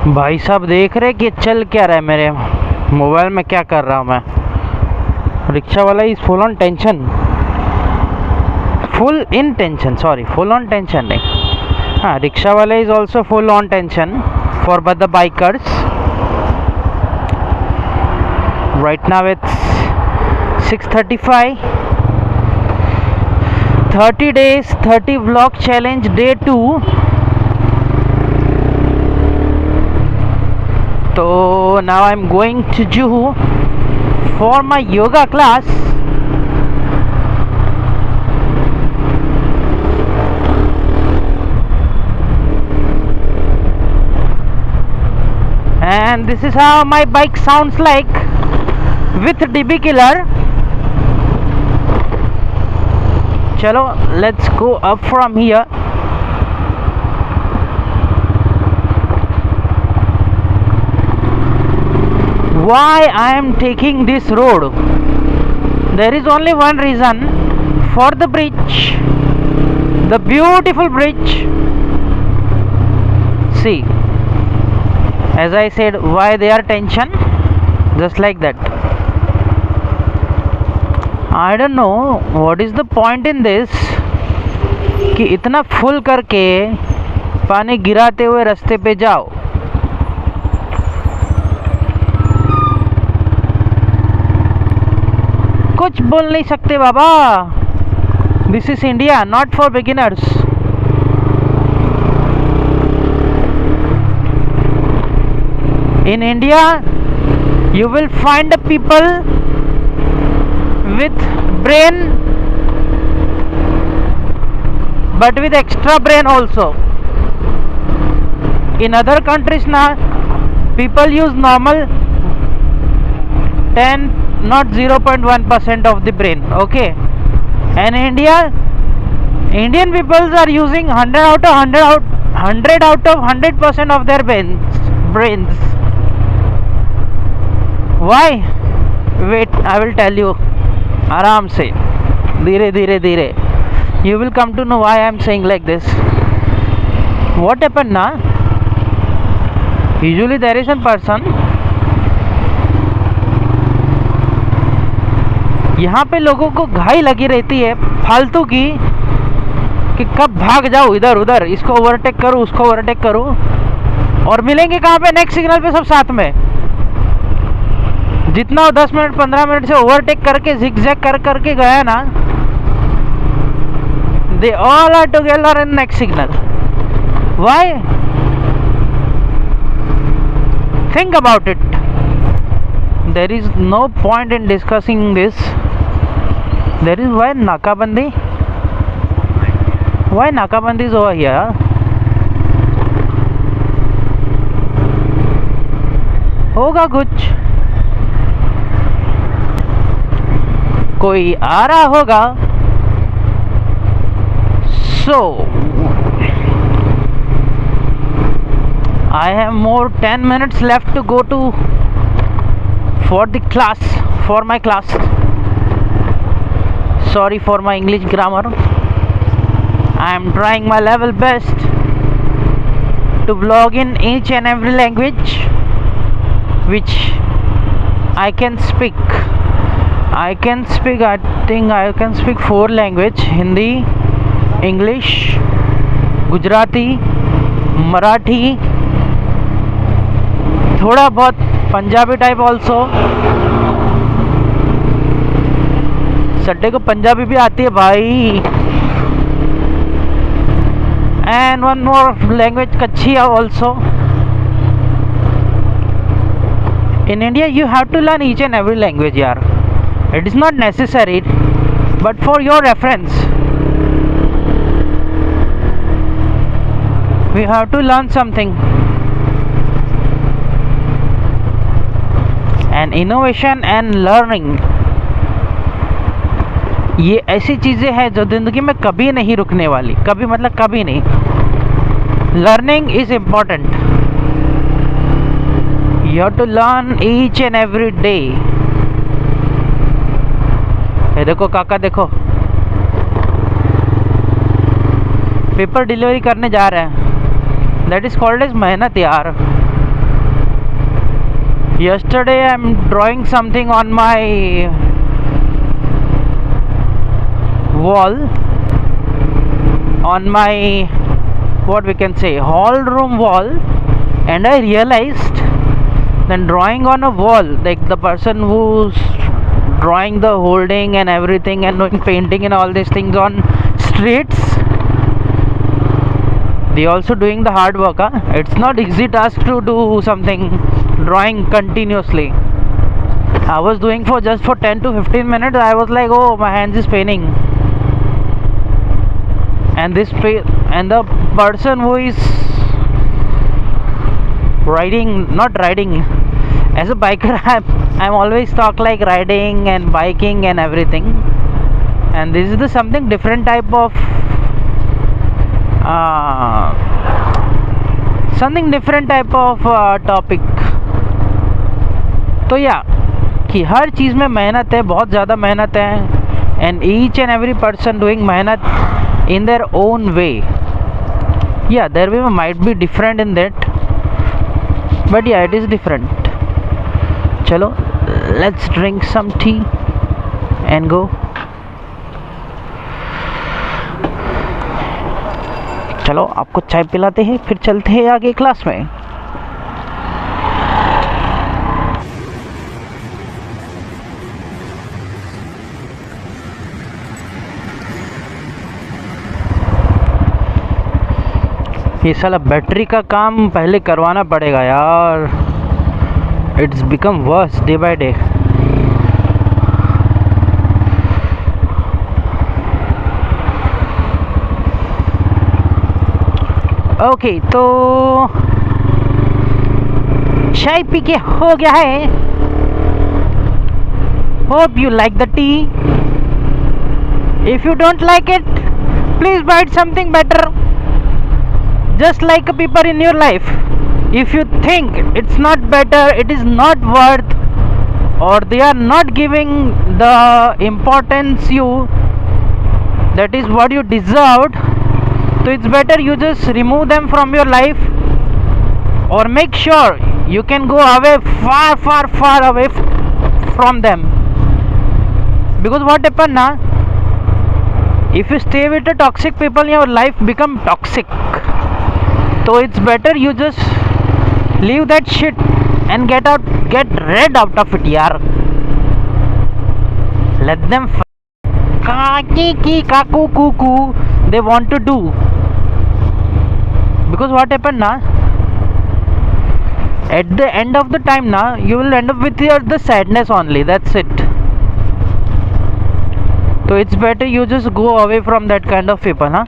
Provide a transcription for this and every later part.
भाई साहब देख रहे कि चल क्या रहा है मेरे मोबाइल में, क्या कर रहा हूँ मैं। रिक्शा वाला is full on tension, full in tension, sorry full on tension नहीं, हाँ रिक्शा वाला is also full on tension for but the bikers. Right now it's 6:35, 30 days 30 vlog challenge day 2। So now I'm going to Juhu for my yoga class। And this is how my bike sounds like with DB Killer। Chalo, let's go up from here। Why I am taking this road? There is only one reason, for the bridge, the beautiful bridge। See, as I said, why they are tension, just like that। I don't know what is the point in this कि इतना full करके पानी गिराते हुए रास्ते पे जाओ। कुछ बोल नहीं सकते बाबा। This is India, not for beginners. In India you will find the people with brain but with extra brain also। in other countries na people use normal 10, not 0.1% of the brain, okay। and Indian people are using 100 out of 100% of their brains। Why? Wait, I will tell you। आराम से, धीरे धीरे धीरे you will come to know why I am saying like this। what happened na, usually there is a person, यहाँ पे लोगों को घाई लगी रहती है फालतू की कि कब भाग जाओ इधर उधर, इसको ओवरटेक करूँ उसको ओवरटेक करूँ, और मिलेंगे कहाँ पे, नेक्स्ट सिग्नल पे सब साथ में। जितना 10 मिनट 15 मिनट से ओवरटेक करके जिगजैग कर करके गया ना, they all are together in next signal. Why? Think about it. There is no point in discussing this. There is why नाकाबंदी, व्हाई नाकाबंदी इज ओवर हियर। होगा कुछ, कोई आ रहा होगा। So I have more 10 minutes left to go to for the class, for my class। sorry for my English grammar। I am trying my level best to vlog in each and every language which I can speak। I think I can speak 4 language: Hindi, English, Gujarati, Marathi, थोड़ा बहुत Punjabi type also. सड्डे को पंजाबी भी आती है भाई। And one more language Kutchi also. In India you have to learn each and every language यार। It is not necessary, but for your reference we have to learn something। and innovation and learning, ये ऐसी चीज़ें हैं जो ज़िंदगी में कभी नहीं रुकने वाली, कभी मतलब कभी नहीं। Learning is important। You have to learn each and every day। ये देखो काका, देखो पेपर डिलीवरी करने जा रहे हैं। दैट इज कॉल्ड एज मेहनत यार। Yesterday I'm drawing something on my wall, on my, what we can say, hall room wall, and I realized then drawing on a wall, like the person who's drawing the holding and everything and doing painting and all these things on streets, they also doing the hard work, huh? It's not easy task to do something drawing continuously. I was doing for just for 10 to 15 minutes. I was like, oh, my hands is paining. And and the person who is not riding, as a biker, I'm always talk like riding and biking and everything, and this is the something different type of topic. तो या कि हर चीज़ में मेहनत है, बहुत ज़्यादा मेहनत है, and each and every person doing मेहनत in their own way. Yeah their way might be different in that, but yeah it is different. चलो, let's drink some tea and go. चलो, आपको चाय पिलाते हैं, फिर चलते हैं आगे क्लास में. ये साला बैटरी का काम पहले करवाना पड़ेगा यार. It's become worse day by day. Okay, तो चाय पी के हो गया है. Hope you like the tea. If you don't like it, please bite something better. Just like people in your life, if you think it's not better, it is not worth, or they are not giving the importance you that is what you deserved, so it's better you just remove them from your life, or make sure you can go away, far away from them. Because what happen na, if you stay with the toxic people, your life become toxic. So it's better you just leave that shit and get rid out of it, yaar. Let them kaku they want to do. Because what happened na, at the end of the time na, you will end up with the sadness only. That's it. So it's better you just go away from that kind of people, huh?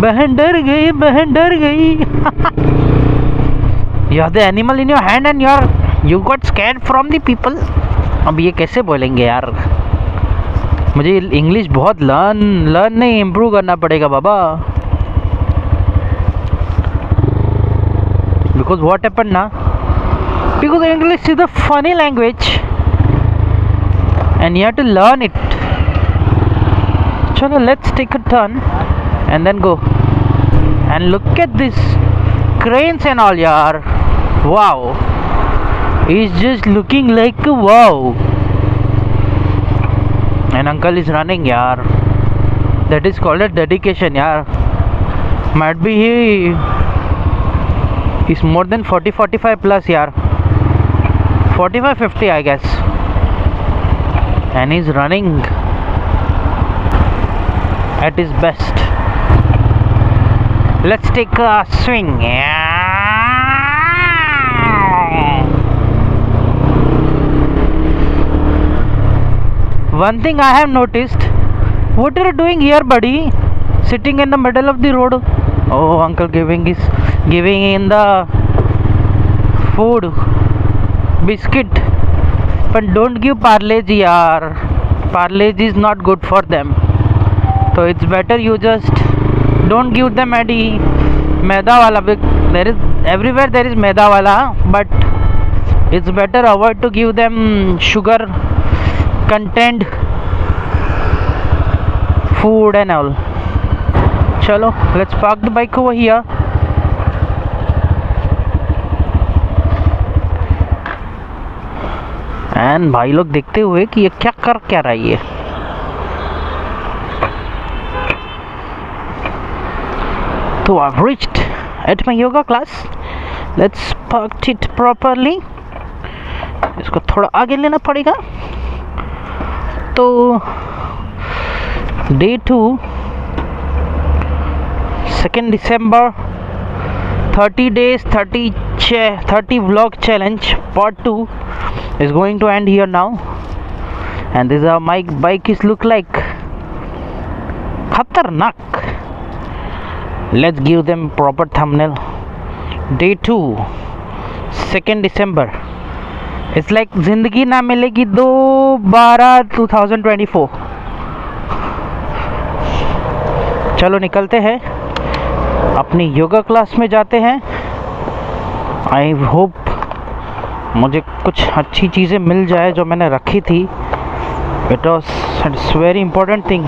बहन डर गई. You have the animal in your hand and you got scared from the people. अब ये कैसे बोलेंगे यार? मुझे English बहुत लर्न नहीं, इम्प्रूव करना पड़ेगा बाबा. Because what happened na? Because English is a funny language. And you have to learn it. Chalo, let's take a turn and then go. And look at this cranes and all, yaar. Wow. He's just looking like a wow. And uncle is running, yaar. That is called a dedication, yaar. Might be he's more than 40-45 plus, yaar. 45-50, I guess. And he's running at his best. Let's take a swing. One thing I have noticed, what are you doing here, buddy? Sitting in the middle of the road. Oh, uncle giving in the food, biscuit. But don't give Parle-G, yaar. Parle-G is not good for them. So it's better you just don't give them any maida wala. There is everywhere there is maida wala, but it's better avoid to give them sugar content food and all. चलो let's park the bike over here. And भाई लोग देखते हुए कि ये क्या कर क्या रहा है ये। तो I've reached at my yoga class. Let's park it properly. इसको थोड़ा आगे लेना पड़ेगा। तो Day 2 2nd December 30 days 30 vlog challenge part 2 is going to end here now, and this is how my bike is look like. Khatarnak. Let's give them proper thumbnail. Day 2 2nd December. It's like जिंदगी ना मिलेगी 2/12/2024। चलो निकलते हैं, अपनी yoga class में जाते हैं। आई होप मुझे कुछ अच्छी चीज़ें मिल जाए जो मैंने रखी थी। It's very important thing.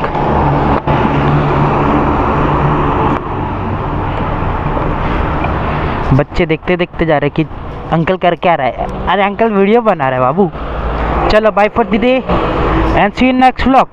बच्चे देखते देखते जा रहे कि अंकल कर क्या रहा है। अरे अंकल वीडियो बना रहे बाबू। चलो bye for the day and see you in next vlog.